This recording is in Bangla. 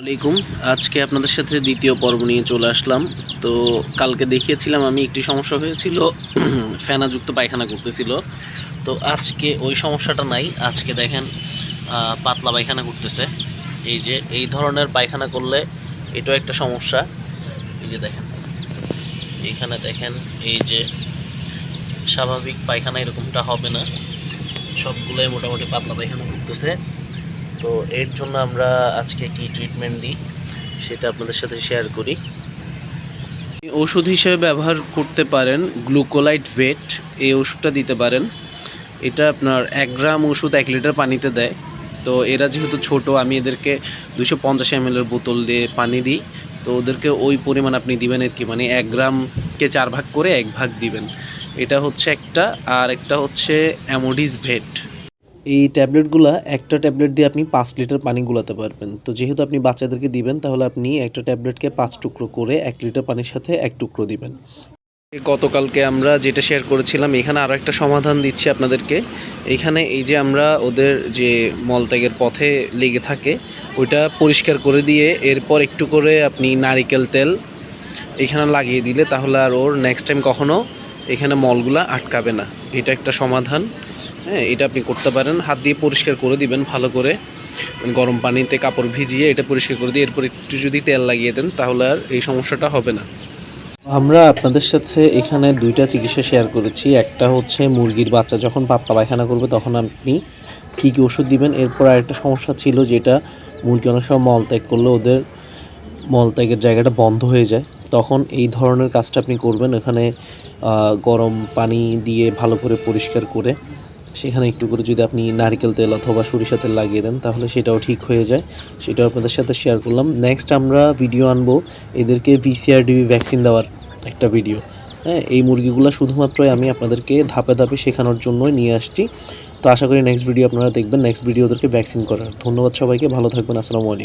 আলাইকুম। আজকে আপনাদের সাথে দ্বিতীয় পর্ব নিয়ে চলে আসলাম। তো কালকে দেখিয়েছিলাম আমি একটি সমস্যা হয়েছিল ফেনাযুক্ত পায়খানা করতেছিল। তো আজকে ওই সমস্যাটা নাই। আজকে দেখেন পাতলা পায়খানা করতেছে। এই যে এই ধরনের পায়খানা করলে এটাও একটা সমস্যা। এই যে দেখেন, এইখানে দেখেন, এই যে স্বাভাবিক পায়খানা এরকমটা হবে না, সবগুলোই মোটামুটি পাতলা পায়খানা করতেছে। তো এর জন্য আমরা আজকে কি ট্রিটমেন্ট দিই সেটা আপনাদের সাথে শেয়ার করি। ওষুধ হিসেবে ব্যবহার করতে পারেন গ্লুকোলাইট ভেট, এই ওষুধটা দিতে পারেন। এটা আপনার 1 গ্রাম ওষুধ 1 লিটার পানিতে দেয়। তো এরা যেহেতু ছোট, আমি এদেরকে 250 ml বোতল দিয়ে পানি দিই। তো ওদেরকে ওই পরিমাণ আপনি দিবেন আর কি, মানে 1 গ্রামকে 4 ভাগ করে 1 ভাগ দিবেন। এটা হচ্ছে একটা, আর একটা হচ্ছে অ্যামোডিস ভেট। এই ট্যাবলেটগুলো, একটা ট্যাবলেট দিয়ে আপনি 5 লিটার পানি গুলাতে পারবেন। তো যেহেতু আপনি বাচ্চাদেরকে দিবেন, তাহলে আপনি একটা ট্যাবলেটকে 5 টুকরো করে 1 লিটার পানির সাথে 1 টুকরো দিবেন। গতকালকে আমরা যেটা শেয়ার করেছিলাম, এখানে আরও একটা সমাধান দিচ্ছি আপনাদেরকে। এইখানে এই যে আমরা ওদের যে মলত্যাগের পথে লেগে থাকে ওইটা পরিষ্কার করে দিয়ে এরপর একটু করে আপনি নারিকেল তেল এখানে লাগিয়ে দিলে তাহলে আর ওর নেক্সট টাইম কখনো এখানে মলগুলা আটকাবে না। এটা একটা সমাধান। হ্যাঁ, এটা আপনি করতে পারেন। হাত দিয়ে পরিষ্কার করে দিবেন ভালো করে, গরম পানিতে কাপড় ভিজিয়ে এটা পরিষ্কার করে দিয়ে এরপর একটু যদি তেল লাগিয়ে দেন তাহলে আর এই সমস্যাটা হবে না। আমরা আপনাদের সাথে এখানে 2টা চিকিৎসা শেয়ার করেছি। একটা হচ্ছে মুরগির বাচ্চা যখন পাতলা পায়খানা করবে তখন আপনি কী কী ওষুধ দিবেন। এরপর আরেকটা সমস্যা ছিল, যেটা মুরগি অনেক সময় মলত্যাগ করলে ওদের মলত্যাগের জায়গাটা বন্ধ হয়ে যায়, তখন এই ধরনের কাজটা আপনি করবেন। এখানে গরম পানি দিয়ে ভালো করে পরিষ্কার করে সেখানে একটু করে যদি আপনি নারকেল তেল অথবা সরিষা তেল লাগিয়ে দেন তাহলে সেটাও ঠিক হয়ে যায়। সেটাও আপনাদের সাথে শেয়ার করলাম। নেক্সট আমরা ভিডিও আনবো এদেরকে VCRDV ভ্যাকসিন দেওয়ার একটা ভিডিও। হ্যাঁ, এই মুরগিগুলো শুধুমাত্রই আমি আপনাদেরকে ধাপে ধাপে শেখানোর জন্যই নিয়ে আসছি। তো আশা করি নেক্সট ভিডিও আপনারা দেখবেন, নেক্সট ভিডিও ওদেরকে ভ্যাকসিন করার। ধন্যবাদ সবাইকে, ভালো থাকবেন। আসসালামু আলাইকুম।